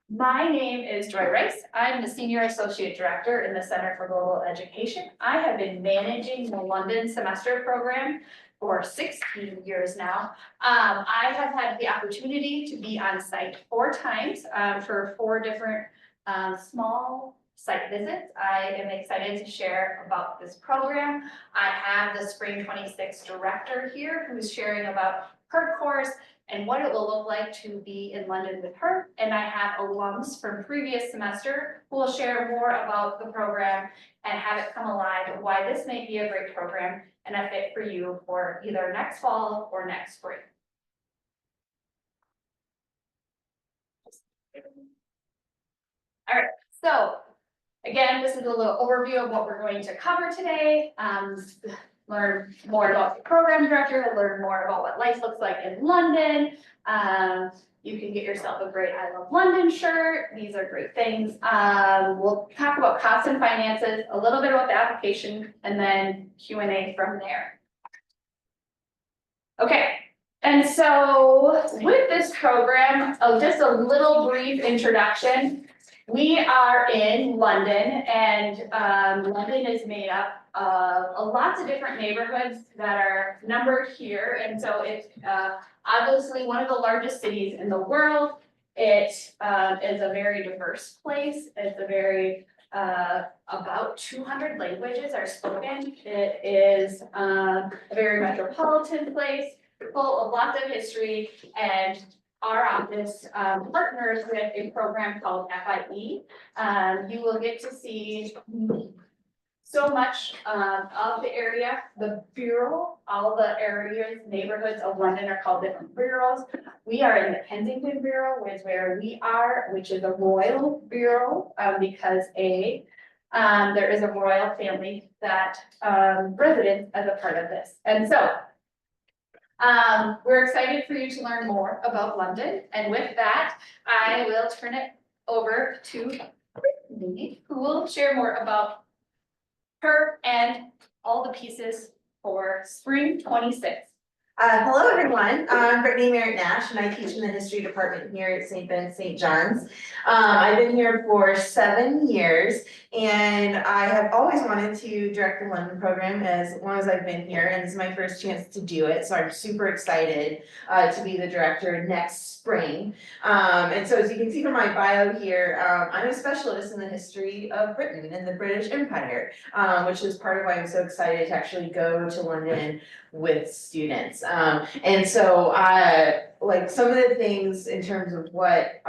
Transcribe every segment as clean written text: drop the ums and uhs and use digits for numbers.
My name is Joy Rice. I'm the Senior Associate Director in the Center for Global Education. I have been managing the London semester program for 16 years now. I have had the opportunity to be on site 4 times for 4 different small site visits. I am excited to share about this program. I have the Spring 26 director here who's sharing about her course and what it will look like to be in London with her. And I have alums from previous semester who will share more about the program and have it come alive, why this may be a great program and a fit for you for either next fall or next spring. All right, so again, this is a little overview of what we're going to cover today. Learn more about the program director, learn more about what life looks like in London. You can get yourself a great I Love London shirt. These are great things. We'll talk about costs and finances, a little bit about the application, and then Q&A from there. Okay, and so with this program, just a little brief introduction. We are in London, and London is made up of lots of different neighborhoods that are numbered here. And so it's obviously one of the largest cities in the world. It is a very diverse place. It's a very, about 200 languages are spoken. It is a very metropolitan place, full of lots of history, and our office partners with a program called FIE. You will get to see so much of the area. The bureau, all the areas, neighborhoods of London are called different bureaus. We are in the Kensington Bureau, which is where we are, which is a royal bureau, because there is a royal family that residents as a part of this. And so we're excited for you to learn more about London. And with that, I will turn it over to Brittany, who will share more about her and all the pieces for Spring 26. Hello everyone, I'm Brittany Merritt-Nash and I teach in the history department here at St. Ben St. John's. I've been here for 7 years and I have always wanted to direct the London program as long as I've been here, and this is my first chance to do it, so I'm super excited to be the director next spring. And so as you can see from my bio here, I'm a specialist in the history of Britain and the British Empire, which is part of why I'm so excited to actually go to London with students. And so like some of the things in terms of what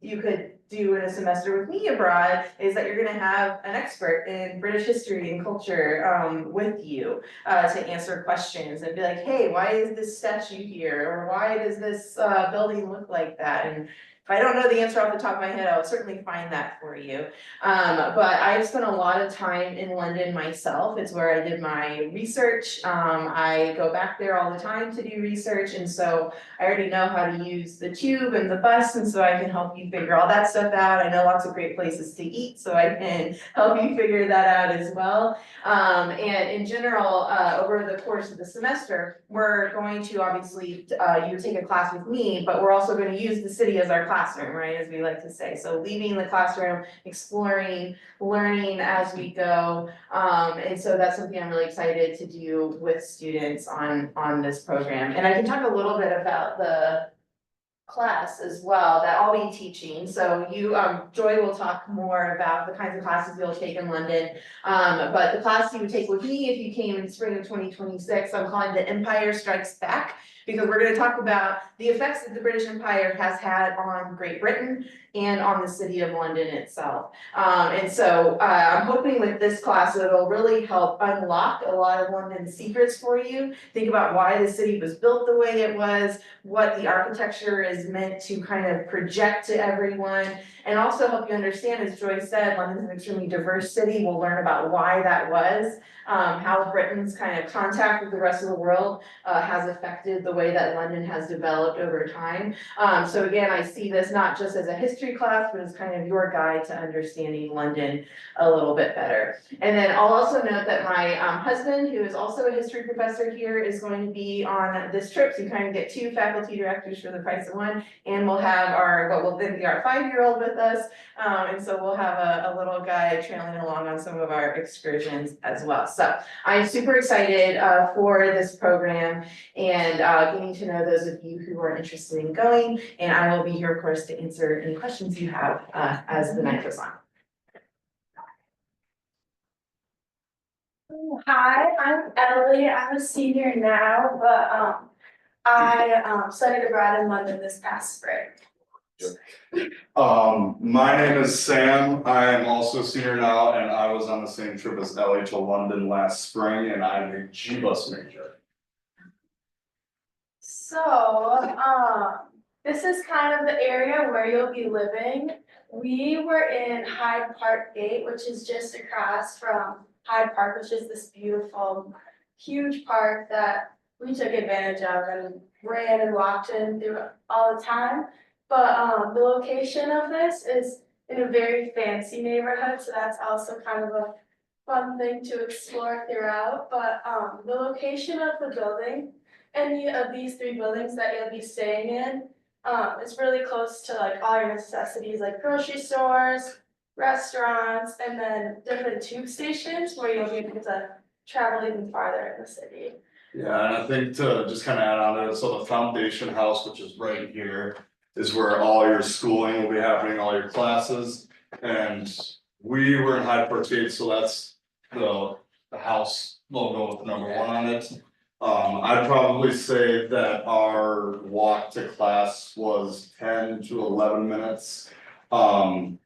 you could do in a semester with me abroad is that you're gonna have an expert in British history and culture with you to answer questions and be like, hey, why is this statue here? Or why does this building look like that? And if I don't know the answer off the top of my head, I'll certainly find that for you. But I've spent a lot of time in London myself. It's where I did my research. I go back there all the time to do research. And so I already know how to use the tube and the bus. And so I can help you figure all that stuff out. I know lots of great places to eat, so I can help you figure that out as well. And in general, over the course of the semester, we're going to obviously, you take a class with me, but we're also going to use the city as our classroom, right, as we like to say. So leaving the classroom, exploring, learning as we go. And so that's something I'm really excited to do with students on this program. And I can talk a little bit about the class as well that I'll be teaching. So you, Joy will talk more about the kinds of classes you'll take in London. But the class you would take with me if you came in spring of 2026, I'm calling The Empire Strikes Back, because we're going to talk about the effects that the British Empire has had on Great Britain and on the city of London itself. And so I'm hoping with this class that it'll really help unlock a lot of London's secrets for you. Think about why the city was built the way it was, what the architecture is meant to kind of project to everyone, and also help you understand, as Joy said, London's an extremely diverse city. We'll learn about why that was, how Britain's kind of contact with the rest of the world has affected the way that London has developed over time. So again, I see this not just as a history class, but as kind of your guide to understanding London a little bit better. And then I'll also note that my husband, who is also a history professor here, is going to be on this trip. So you kind of get 2 faculty directors for the price of 1. everyone. And we'll have what will then be our 5-year-old with us. And so we'll have a little guy trailing along on some of our excursions as well. So I'm super excited for this program and getting to know those of you who are interested in going. And I will be here, of course, to answer any questions you have as the night goes on. Hi, I'm Emily. I'm a senior now, but I studied abroad in London this past spring. My name is Sam. I am also a senior now, and I was on the same trip as Ellie to London last spring, and I'm a G-bus major. So, this is kind of the area where you'll be living. We were in Hyde Park Gate, which is just across from Hyde Park, which is this beautiful, huge park that we took advantage of and ran and walked in through all the time. But the location of this is in a very fancy neighborhood, so that's also kind of a fun thing to explore throughout. But the location of the building, any of these 3 buildings that you'll be staying in, is really close to like all your necessities, like grocery stores, restaurants, and then different tube stations where you'll be able to travel even farther in the city. Yeah, and I think to just kind of add on to it, so the foundation house, which is right here, is where all your schooling will be happening, all your classes. And we were in Hyde Park Gate, so that's the house logo with the number 1 on it. I'd probably say that our walk to class was 10 to 11 minutes. And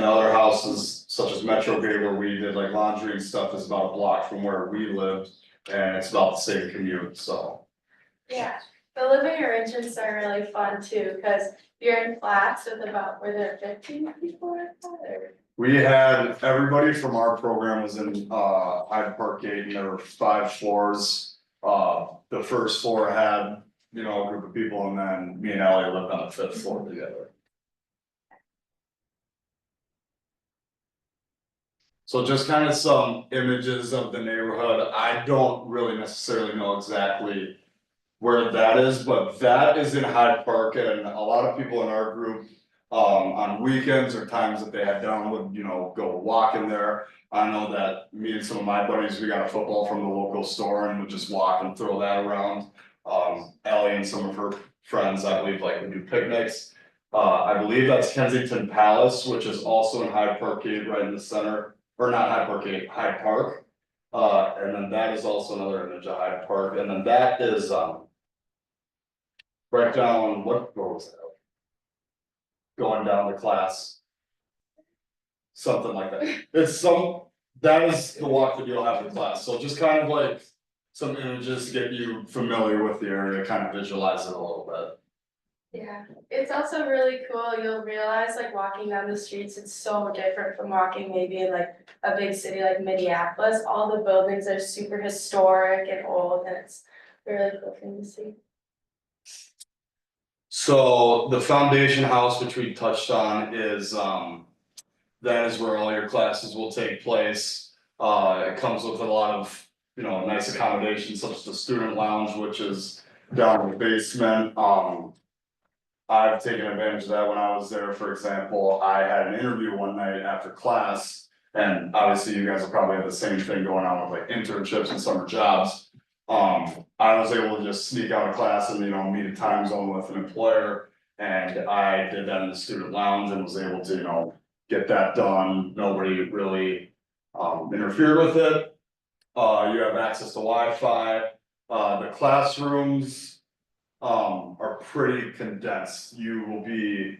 the other houses, such as Metro Gate, where we did like laundry and stuff, is about a block from where we lived, and it's about the same commute, so. Yeah, the living arrangements are really fun too, because you're in flats with about, were there 15 people or or? We had, everybody from our program was in Hyde Park Gate, and there were 5 floors. The first floor had, you know, a group of people, and then me and Ellie lived on the 5th floor together. So just kind of some images of the neighborhood. I don't really necessarily know exactly where that is, but that is in Hyde Park, and a lot of people in our group, on weekends or times that they had down would, you know, go walking there. I know that me and some of my buddies, we got a football from the local store and would just walk and throw that around. Ellie and some of her friends, I believe, like would do picnics. I believe that's Kensington Palace, which is also in Hyde Park Gate, right in the center. Or not Hyde Park Gate, Hyde Park. And then that is also another image of Hyde Park, and then that is, right down, what was that? Going down to class. Something like that, that is the walk that you'll have in class, so just kind of like some images to get you familiar with the area, kind of visualize it a little bit. Yeah, it's also really cool, you'll realize like walking down the streets, it's so different from walking maybe in like a big city like Minneapolis. All the buildings are super historic and old, and it's a really cool thing to see. So the foundation house, which we touched on, is that is where all your classes will take place. It comes with a lot of, you know, nice accommodations such as the student lounge, which is down in the basement. I've taken advantage of that when I was there. For example, I had an interview one night after class, and obviously you guys will probably have the same thing going on with like internships and summer jobs. I was able to just sneak out of class and, you know, meet a time zone with an employer, and I did that in the student lounge and was able to, you know, get that done. Nobody really interfered with it. You have access to Wi-Fi. The classrooms are pretty condensed. You will be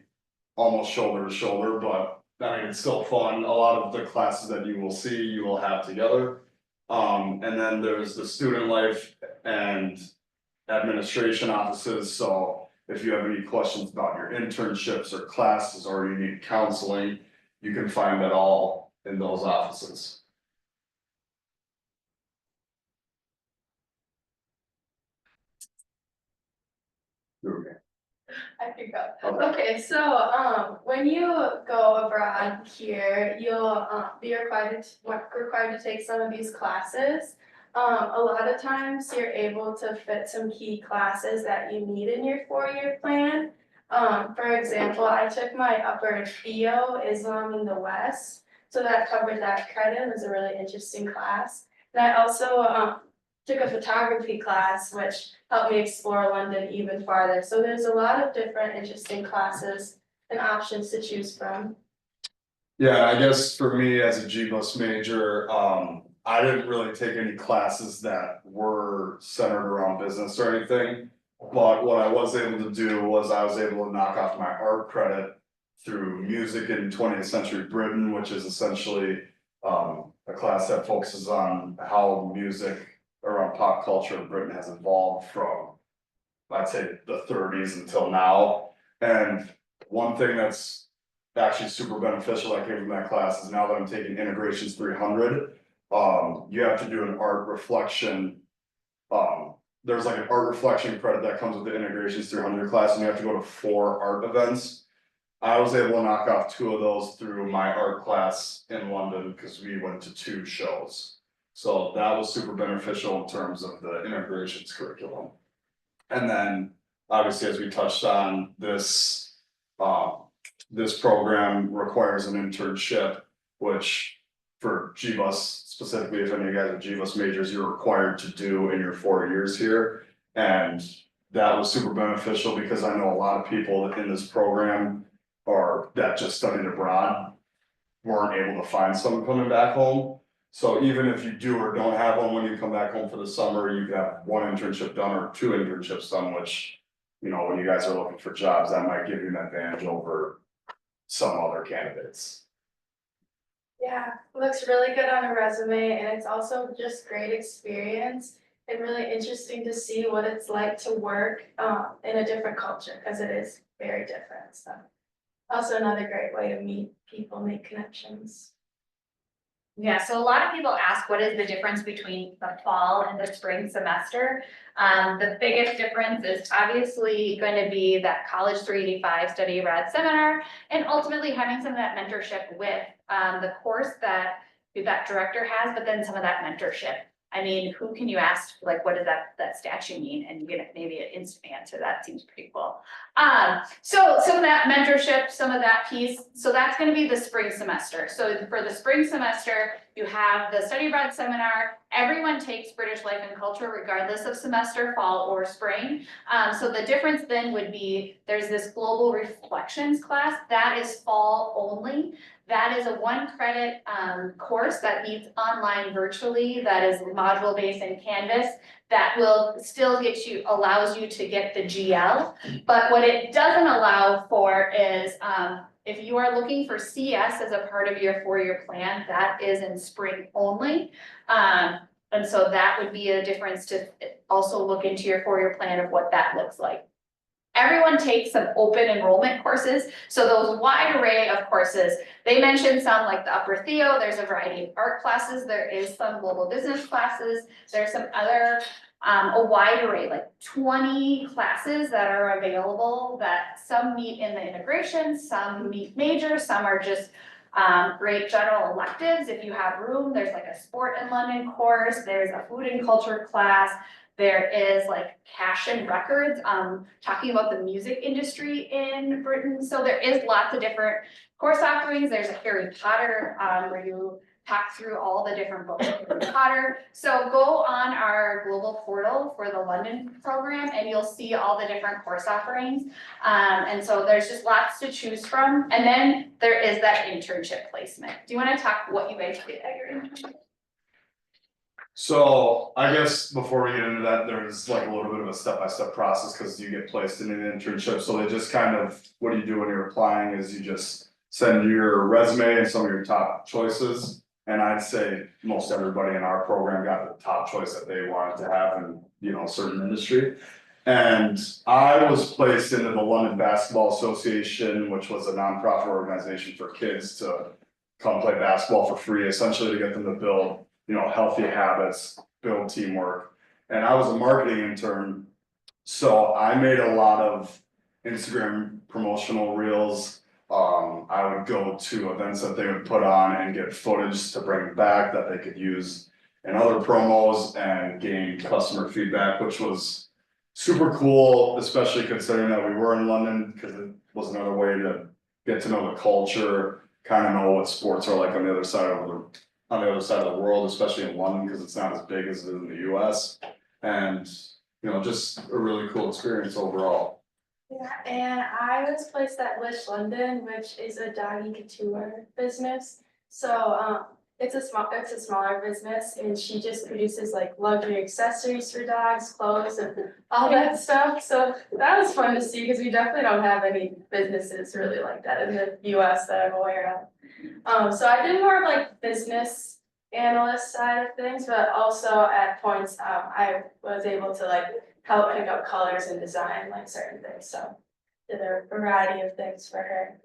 almost shoulder to shoulder, but I mean, it's still fun. A lot of the classes that you will see, you will have together. And then there's the student life and administration offices, so if you have any questions about your internships or classes, or you need counseling, you can find that all in those offices. Okay. I could go. Okay. Okay, so when you go abroad here, you'll be required to take some of these classes. A lot of times you're able to fit some key classes that you need in your 4-year plan. For example, I took my upper bio Islam in the West, so that covered that credit. It was a really interesting class. And I also took a photography class, which helped me explore London even farther. So there's a lot of different interesting classes and options to choose from. Yeah, I guess for me as a GBUS major, I didn't really take any classes that were centered around business or anything. But what I was able to do was I was able to knock off my art credit through music in 20th century Britain, which is essentially a class that focuses on how music around pop culture in Britain has evolved from, I'd say, the 30s until now. And one thing that's actually super beneficial that came from that class is now that I'm taking Integrations 300, you have to do an art reflection. There's like an art reflection credit that comes with the Integrations 300 class, and you have to go to 4 art events. I was able to knock off 2 of those through my art class in London because we went to 2 shows. So that was super beneficial in terms of the integrations curriculum. And then, obviously, as we touched on, this program requires an internship, which for GBUS specifically, if any of you guys are GBUS majors, you're required to do in your 4 years here. And that was super beneficial because I know a lot of people in this program or that just studied abroad weren't able to find someone coming back home. So even if you do or don't have one when you come back home for the summer, you have 1 internship done or 2 internships done, which, you know, when you guys are looking for jobs, that might give you an advantage over some other candidates. Yeah, it looks really good on a resume, and it's also just great experience and really interesting to see what it's like to work in a different culture, because it is very different. So also another great way to meet people, make connections. Yeah, so a lot of people ask what is the difference between the fall and the spring semester? The biggest difference is obviously going to be that College 385 study abroad seminar and ultimately having some of that mentorship with the course that director has, but then some of that mentorship. I mean, who can you ask, like, what does that statue mean? And you get maybe an instant answer. That seems pretty cool. So some of that mentorship, some of that piece, so that's gonna be the spring semester. So for the spring semester, you have the study abroad seminar. Everyone takes British life and culture regardless of semester, fall or spring. So the difference then would be, there's this global reflections class, that is fall only. That is a 1 credit course that meets online virtually, that is module based in Canvas, that will still allows you to get the GL. But what it doesn't allow for is if you are looking for CS as a part of your 4-year plan, that is in spring only. And so that would be a difference to also look into your 4-year plan of what that looks like. Everyone takes some open enrollment courses, so those wide array of courses, they mentioned some like the upper Theo, there's a variety of art classes, there is some global business classes, there's some other, a wide array, like 20 classes that are available that some meet in the integration, some meet major, some are just great general electives. If you have room, there's like a sport in London course, there's a food and culture class. There is like cash and records, talking about the music industry in Britain. So there is lots of different course offerings. There's a Harry Potter, where you talk through all the different books of Harry Potter. So go on our global portal for the London program and you'll see all the different course offerings. And so there's just lots to choose from. And then there is that internship placement. Do you want to talk what you guys did at your internship? So I guess before we get into that, there's like a little bit of a step-by-step process because you get placed in an internship. So they just kind of, what you do when you're applying is you just send your resume and some of your top choices. And I'd say most everybody in our program got the top choice that they wanted to have in, you know, a certain industry. And I was placed into the London Basketball Association, which was a nonprofit organization for kids to come play basketball for free, essentially to get them to build, you know, healthy habits, build teamwork. And I was a marketing intern, so I made a lot of Instagram promotional reels. I would go to events that they would put on and get footage to bring back that they could use in other promos and gain customer feedback, which was super cool, especially considering that we were in London, because it was another way to get to know the culture, kind of know what sports are like on the other side of the world, especially in London, because it's not as big as it is in the US. And, you know, just a really cool experience overall. Yeah, and I was placed at Wish London, which is a doggy couture business. So it's a smaller business, and she just produces like luxury accessories for dogs, clothes, and all that stuff. So that was fun to see because we definitely don't have any businesses really like that in the US that I'm aware of. So I did more of like business analyst side of things, but also at points I was able to like help pick up colors and design like certain things, so did a variety of things for her.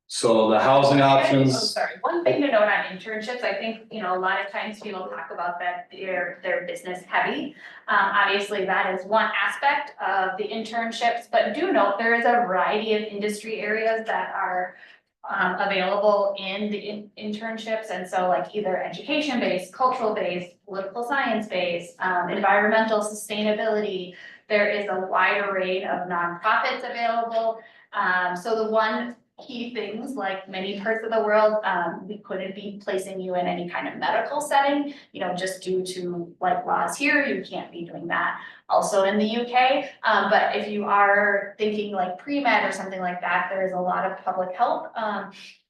So the housing Oh, options, sorry, one thing to note on internships, I think, you know, a lot of times people talk about that they're business heavy. Obviously, that is one aspect of the internships, but do note there is a variety of industry areas that are available in the internships, and so like either education-based, cultural-based, political science-based, environmental sustainability. There is a wide array of nonprofits available. So the one key things, like many parts of the world, we couldn't be placing you in any kind of medical setting, you know, just due to like laws here, you can't be doing that. Also in the UK, but if you are thinking like pre-med or something like that, there is a lot of public health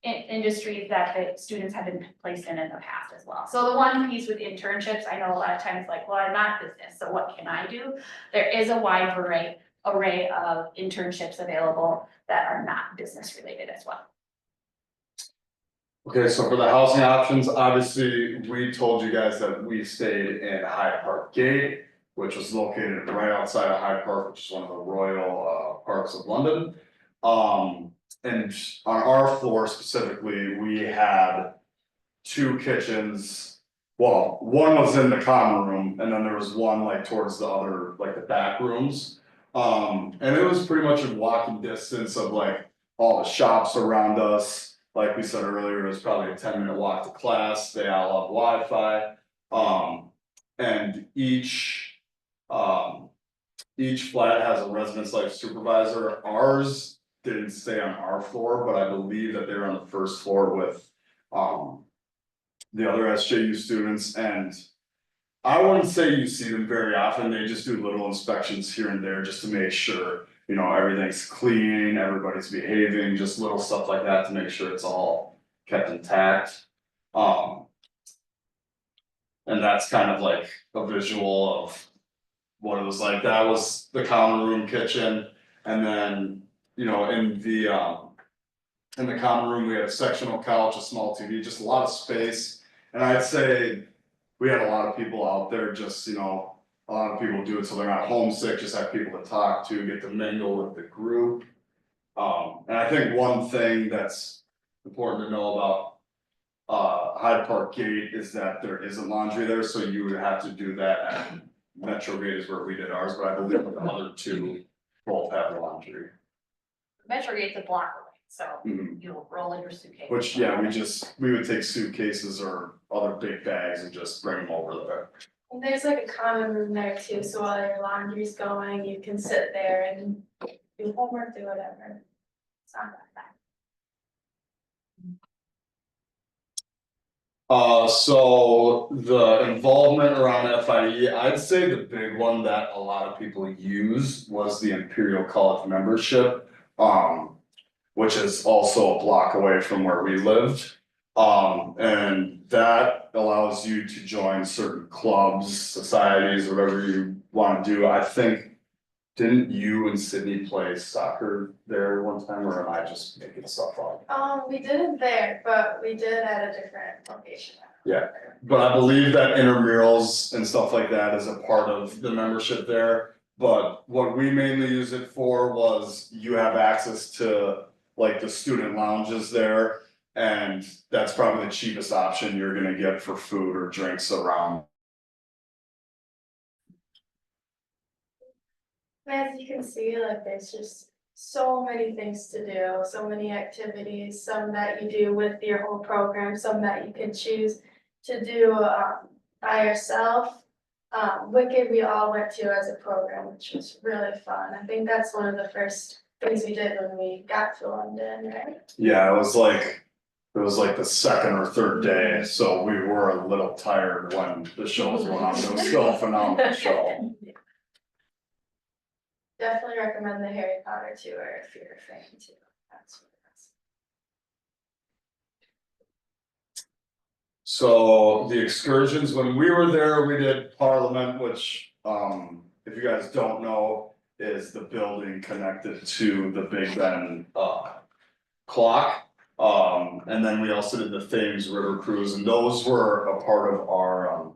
industries that the students have been placed in the past as well. So the one piece with internships, I know a lot of times like, well, I'm not business, so what can I do? There is a wide array of internships available that are not business related as well. okay, so for the housing options, obviously, we told you guys that we stayed in Hyde Park Gate, which was located right outside of Hyde Park, which is one of the royal parks of London. And on our floor specifically, we had 2 kitchens. Well, one was in the common room, and then there was one like towards the other, like the back rooms. And it was pretty much in walking distance of like all the shops around us. Like we said earlier, it was probably a 10-minute walk to class. They all have Wi-Fi. And each flat has a residence life supervisor. Ours didn't stay on our floor, but I believe that they're on the first floor with the other SJU students, and I wouldn't say you see them very often. They just do little inspections here and there just to make sure, you know, everything's clean, everybody's behaving, just little stuff like that to make sure it's all kept intact. And that's kind of like a visual of what it was like. That was the common room kitchen, and then, you know, in the common room, we had a sectional couch, a small TV, just a lot of space. And I'd say we had a lot of people out there, just, you know, a lot of people do it so they're not homesick, just have people to talk to, get to mingle with the group. And I think one thing that's important to know about Hyde Park Gate is that there isn't laundry there, so you would have to do that at Metro Gate is where we did ours, but I believe the other 2 both have laundry. Metro Gate's a block away, so Mhm. you'll roll in your suitcase. Which, yeah, we would take suitcases or other big bags and just bring them over there. And there's like a common room there too, so while your laundry's going, you can sit there and do homework, do whatever. It's not that bad. So the involvement around FIE, I'd say the big one that a lot of people use was the Imperial College membership. Which is also a block away from where we lived. And that allows you to join certain clubs, societies, whatever you wanna do. I think, didn't you and Sydney play soccer there one time, or am I just making stuff up? We didn't there, but we did at a different location. Yeah. But I believe that intramurals and stuff like that is a part of the membership there. But what we mainly use it for was you have access to like the student lounges there. And that's probably the cheapest option you're gonna get for food or drinks around. As you can see, like there's just so many things to do, so many activities, some that you do with your whole program, some that you can choose to do by yourself. Wicked we all went to as a program, which was really fun. I think that's one of the first things we did when we got to London, right? Yeah, it was like the second or third day, so we were a little tired when the show was going on, but it was still a phenomenal show. Definitely recommend the Harry Potter tour if you're a fan too. That's what it is. So the excursions, when we were there, we did Parliament, which, if you guys don't know, is the building connected to the Big Ben, clock. And then we also did the Thames River Cruise, and those were a part of our,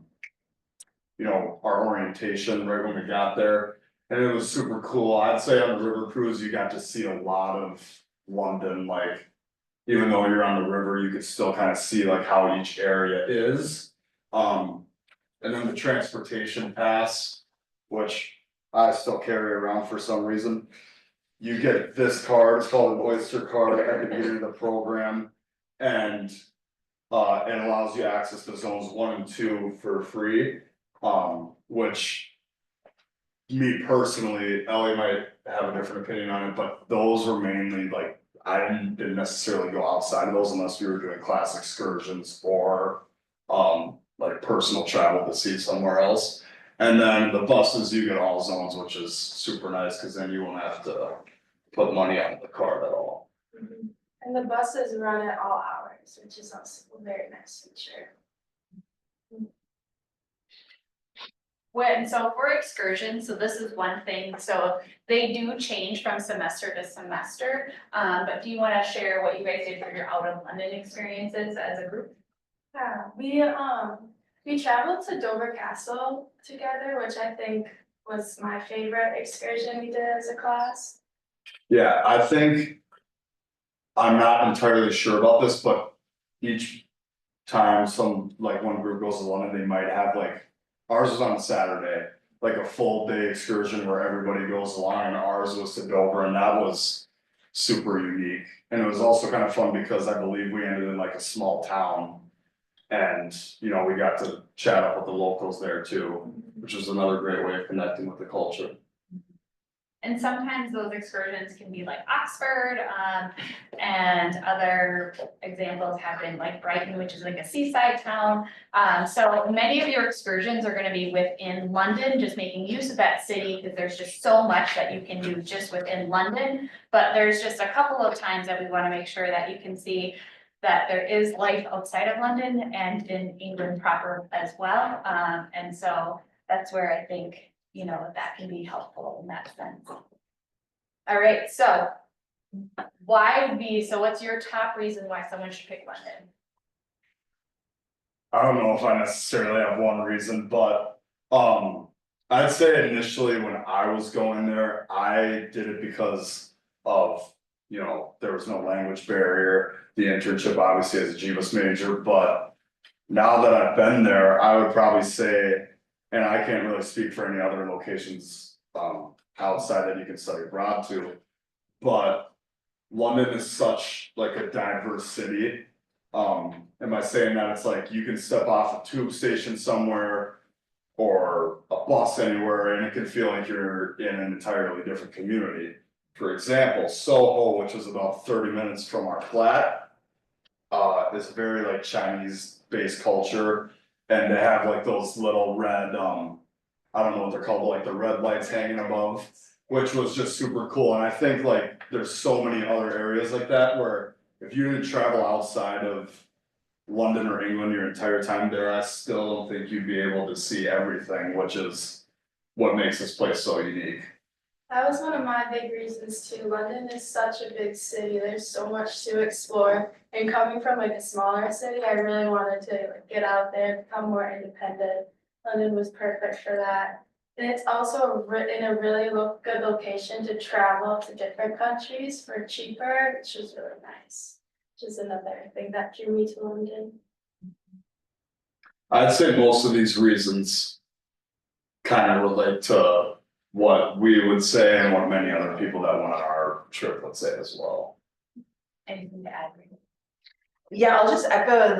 you know, our orientation right when we got there. And it was super cool. I'd say on the river cruise, you got to see a lot of London, like. Even though you're on the river, you could still kind of see like how each area is. And then the transportation pass, which I still carry around for some reason. You get this card, it's called an Oyster card at the beginning of the program. And it allows you access to zones 1 and 2 for free. Which me personally, Ellie might have a different opinion on it, but those were mainly like, I didn't necessarily go outside of those unless we were doing class excursions or like personal travel to see somewhere else. And then the buses, you get all zones, which is super nice, cause then you won't have to put money on the card at all. And the buses run at all hours, which is also a very nice feature. So for excursions, so this is one thing, so they do change from semester to semester. But do you wanna share what you guys did for your out of London experiences as a group? Yeah, we traveled to Dover Castle together, which I think was my favorite excursion we did as a class. Yeah, I think. I'm not entirely sure about this, but each time like one group goes to London, they might have like. Ours was on a Saturday, like a full day excursion where everybody goes along, and ours was to Dover, and that was super unique. And it was also kind of fun because I believe we ended in like a small town. And, you know, we got to chat up with the locals there too, which was another great way of connecting with the culture. And sometimes those excursions can be like Oxford, and other examples have been like Brighton, which is like a seaside town. So many of your excursions are gonna be within London, just making use of that city, because there's just so much that you can do just within London. But there's just a couple of times that we wanna make sure that you can see that there is life outside of London and in England proper as well. And so that's where I think, you know, that can be helpful in that sense. All right, so so what's your top reason why someone should pick London? I don't know if I necessarily have one reason, but, I'd say initially when I was going there, I did it because of, you know, there was no language barrier. The internship obviously as a GBUS major, but now that I've been there, I would probably say, and I can't really speak for any other locations, outside that you can study abroad to. But London is such like a diverse city. Am I saying that it's like you can step off a tube station somewhere or a bus anywhere and it can feel like you're in an entirely different community. For example, Soho, which is about 30 minutes from our flat, is very like Chinese based culture. And they have like those little red, I don't know what they're called, but like the red lights hanging above, which was just super cool. And I think like there's so many other areas like that where if you didn't travel outside of London or England your entire time there, I still don't think you'd be able to see everything, which is what makes this place so unique. That was one of my big reasons too. London is such a big city. There's so much to explore. And coming from like a smaller city, I really wanted to like get out there, become more independent. London was perfect for that. And it's also in a really good location to travel to different countries for cheaper, which is really nice. Which is another thing that drew me to London. I'd say most of these reasons kind of relate to what we would say and what many other people that went on our trip would say as well. Anything to add? Yeah, I'll just echo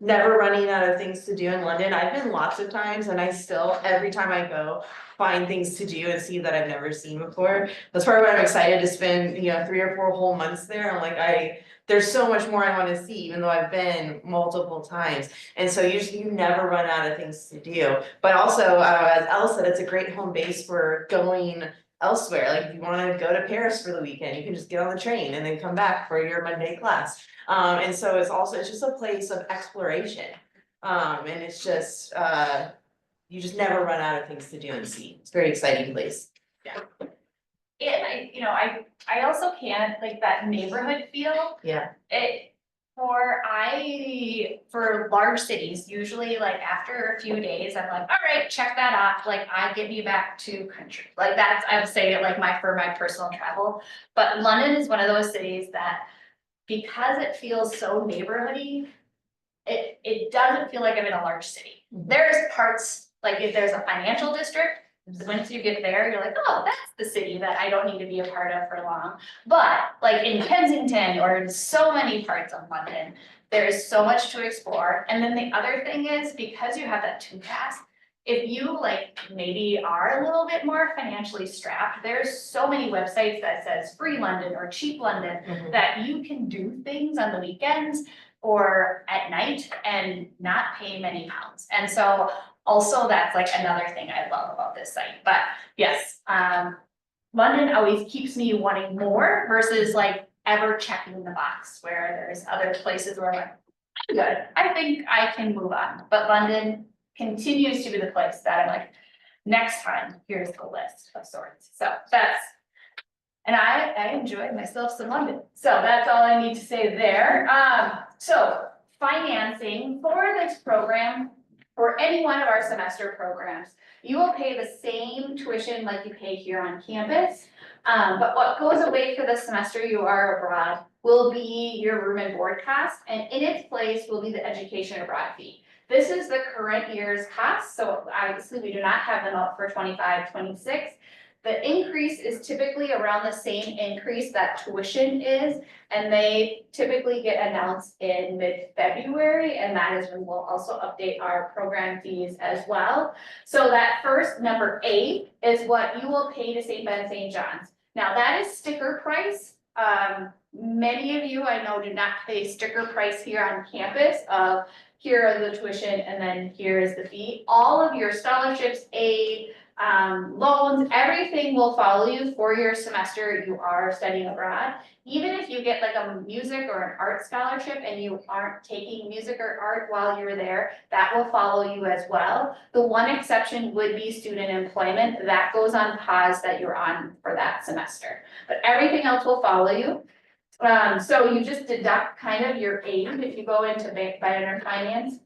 never running out of things to do in London. I've been lots of times and I still, every time I go, find things to do and see that I've never seen before. That's part of why I'm excited to spend, 3 or 4 whole months there. I'm like, there's so much more I wanna see, even though I've been multiple times. And so you never run out of things to do. But also, as Elle said, it's a great home base for going elsewhere. Like if you wanna go to Paris for the weekend, you can just get on the train and then come back for your Monday class. And so it's just a place of exploration. And it's just, you just never run out of things to do and see. It's a very exciting place. And I also can't, like, that neighborhood feel, Yeah. for large cities, usually like after a few days, I'm like, all right, check that off, like, get me back to country. Like that's, I would say, like for my personal travel, but London is one of those cities that, because it feels so neighborhoody, it doesn't feel like I'm in a large city. Mhm. There's parts, like if there's a financial district, once you get there, you're like, oh, that's the city that I don't need to be a part of for long. But like in Kensington or in so many parts of London, there is so much to explore. And then the other thing is, because you have that 2 pass, if you like maybe are a little bit more financially strapped, there's so many websites that says free London or cheap London Mhm. that you can do things on the weekends or at night and not pay many pounds. And so also that's like another thing I love about this site. But yes, London always keeps me wanting more versus like ever checking the box, where there's other places where I'm like, I'm good, I think I can move on. But London continues to be the place that I'm like, next time, here's the list of sorts. So that's, and I enjoyed myself some London. So that's all I need to say there. So financing for this program, for any one of our semester programs, you will pay the same tuition like you pay here on campus. But what goes away for the semester you are abroad will be your room and board cost, and in its place will be the education abroad fee. This is the current year's cost, so obviously we do not have them out for 25-26. The increase is typically around the same increase that tuition is, and they typically get announced in mid-February, and that is when we'll also update our program fees as well. So that first, number 8, is what you will pay to St. Ben St. John's. Now that is sticker price. Many of you I know do not pay sticker price here on campus of here are the tuition and then here is the fee. All of your scholarships, aid, loans, everything will follow you for your semester you are studying abroad. Even if you get like a music or an art scholarship and you aren't taking music or art while you're there, that will follow you as well. The one exception would be student employment. That goes on pause that you're on for that semester, but everything else will follow you. So you just deduct kind of your aid. If you go into bank, or finance,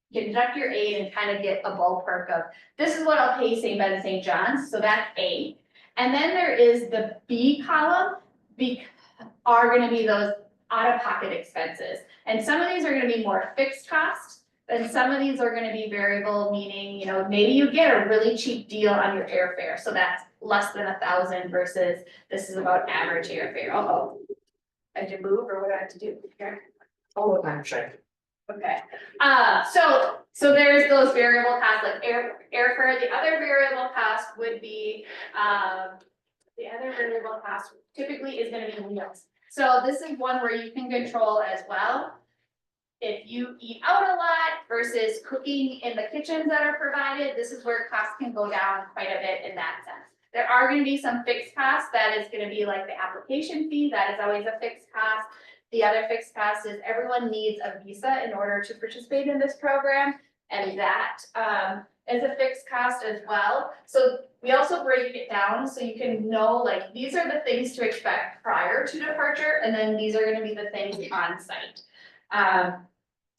you deduct your aid and kind of get a ballpark of, this is what I'll pay St. Ben St. John's, so that's A. And then there is the B column, are gonna be those out-of-pocket expenses. And some of these are gonna be more fixed costs, and some of these are gonna be variable, meaning, maybe you get a really cheap deal on your airfare, so that's less than 1,000 versus this is about average airfare. I have to move, or what do I have to do here? Oh, I'm sure. Okay, so there's those variable costs like airfare. The other variable cost would be, typically is gonna be meals. So this is one where you can control as well. If you eat out a lot versus cooking in the kitchens that are provided, this is where costs can go down quite a bit in that sense. There are gonna be some fixed costs. That is gonna be like the application fee, that is always a fixed cost. The other fixed cost is everyone needs a visa in order to participate in this program, and that is a fixed cost as well. So we also break it down so you can know, like, these are the things to expect prior to departure, and then these are gonna be the things on site.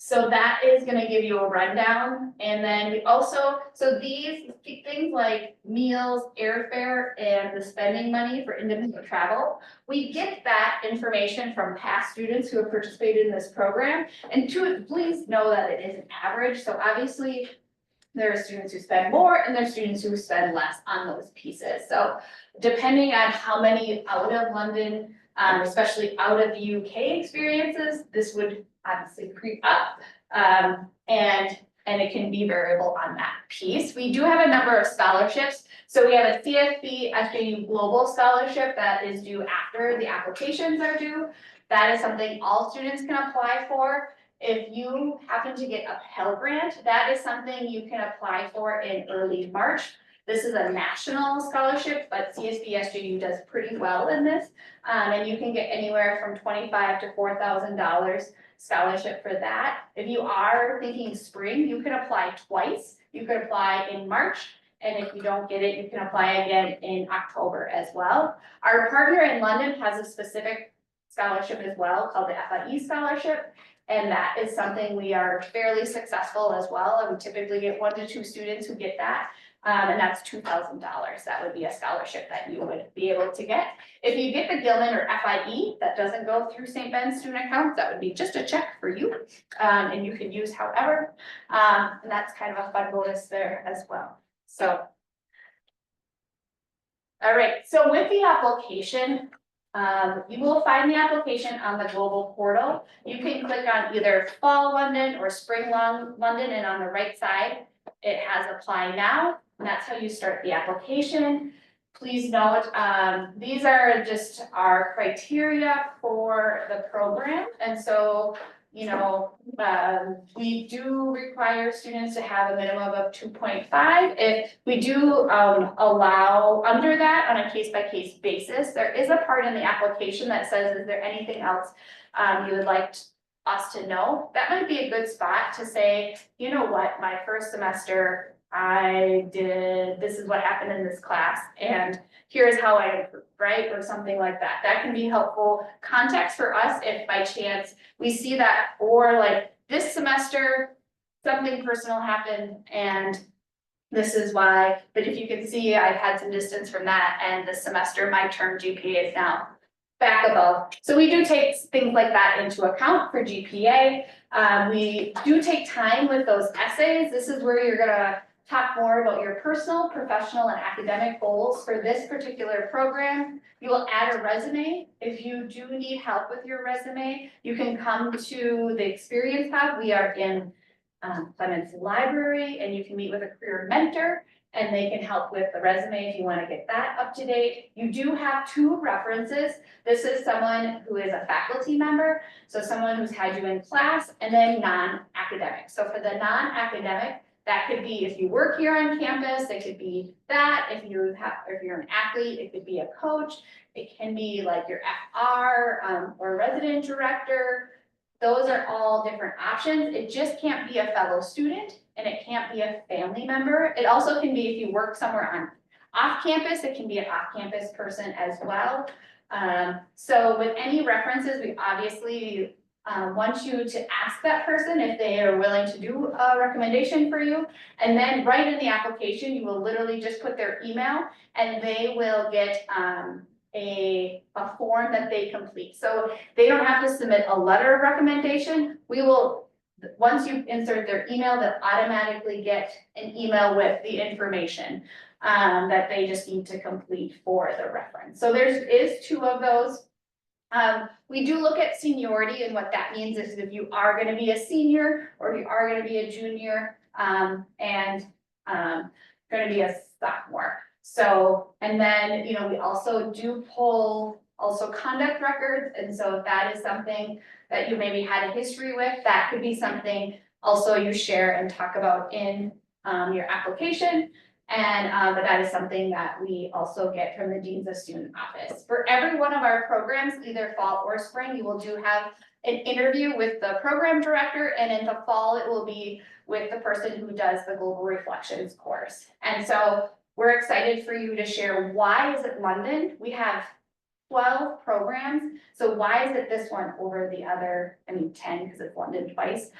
So that is gonna give you a rundown, and then we also, so these things like meals, airfare, and the spending money for individual travel, we get that information from past students who have participated in this program, and please know that it is an average, so obviously there are students who spend more and there are students who spend less on those pieces. So depending on how many out of London especially out of the UK experiences, this would obviously creep up. And it can be variable on that piece. We do have a number of scholarships. So we have a CSB SJU Global Scholarship that is due after the applications are due. That is something all students can apply for. If you happen to get a Pell Grant, that is something you can apply for in early March. This is a national scholarship, but CSB SJU does pretty well in this. And you can get anywhere from $2,500 to $4,000 scholarship for that. If you are thinking spring, you can apply twice. You could apply in March, and if you don't get it, you can apply again in October as well. Our partner in London has a specific scholarship as well called the FIE scholarship. And that is something we are fairly successful as well. And we typically get 1 to 2 students who get that. And that's $2,000. That would be a scholarship that you would be able to get. If you get the Gilman or FIE, that doesn't go through St. Ben's student accounts, that would be just a check for you. And you can use however, and that's kind of a fun bonus there as well, so. All right, so with the application, you will find the application on the global portal. You can click on either Fall London or Spring London, and on the right side, it has Apply Now, and that's how you start the application. Please note, these are just our criteria for the program, and so, you know, we do require students to have a minimum of 2.5. If we do allow under that on a case-by-case basis, there is a part in the application that says, is there anything else you would like us to know? That might be a good spot to say, you know what, my first semester, this is what happened in this class, and here's how I improved, right? Or something like that. That can be helpful context for us if by chance we see that, or like this semester, something personal happened and this is why, but if you can see, I've had some distance from that, and this semester, my term GPA is now back above. So we do take things like that into account for GPA. We do take time with those essays. This is where you're gonna talk more about your personal, professional, and academic goals for this particular program. You will add a resume. If you do need help with your resume, you can come to the Experience Hub. We are in Clements Library, and you can meet with a career mentor, and they can help with the resume if you want to get that up to date. You do have 2 references. This is someone who is a faculty member, so someone who's had you in class, and then non-academic. So for the non-academic, that could be if you work here on campus, it could be that. If you're an athlete, it could be a coach. It can be like your FR or resident director. Those are all different options. It just can't be a fellow student, and it can't be a family member. It also can be if you work somewhere on off campus, it can be an off-campus person as well. So with any references, we obviously want you to ask that person if they are willing to do a recommendation for you. And then right in the application, you will literally just put their email, and they will get a form that they complete. So they don't have to submit a letter of recommendation. We will, once you insert their email, they'll automatically get an email with the information that they just need to complete for the reference. So there is 2 of those. We do look at seniority, and what that means is if you are going to be a senior or if you are going to be a junior and going to be a sophomore. So, and then, you know, we also do pull also conduct records. And so if that is something that you maybe had a history with, that could be something also you share and talk about in your application. And but that is something that we also get from the Deans of Student Office. For every one of our programs, either fall or spring, you will do have an interview with the program director, and in the fall, it will be with the person who does the Global Reflections course. And so we're excited for you to share, why is it London? We have 12 programs, so why is it this one over the other, 10, because it's London twice.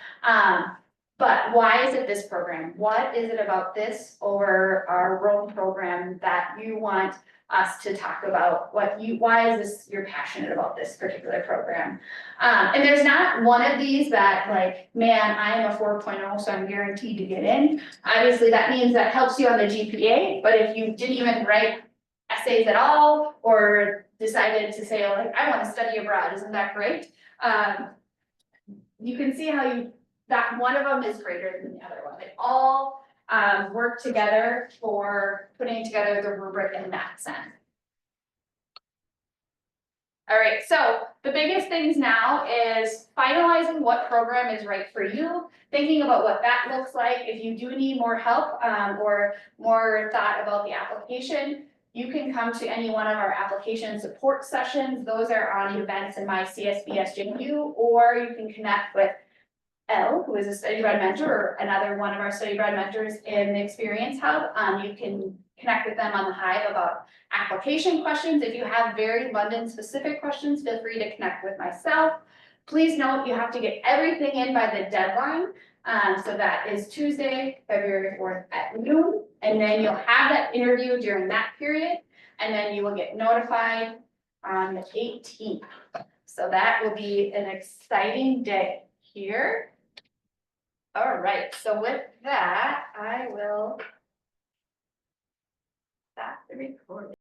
But why is it this program? What is it about this over our Rome program that you want us to talk about? Why is this, you're passionate about this particular program? And there's not one of these that like, man, I am a 4.0, so I'm guaranteed to get in. Obviously that means that helps you on the GPA, but if you didn't even write essays at all, or decided to say, like, I wanna study abroad, isn't that great? You can see how that one of them is greater than the other one, they all work together for putting together the rubric in that sense. All right, so the biggest things now is finalizing what program is right for you, thinking about what that looks like. If you do need more help or more thought about the application, you can come to any one of our application support sessions. Those are on events in my CSBS JU, or you can connect with Elle, who is a study abroad mentor, or another one of our study abroad mentors in the Experience Hub. You can connect with them on the Hive about application questions. If you have very London specific questions, feel free to connect with myself. Please note you have to get everything in by the deadline. So that is Tuesday, February 4th at noon. And then you'll have that interview during that period. And then you will get notified on the 18th. So that will be an exciting day here. All right, so with that, I will stop the recording.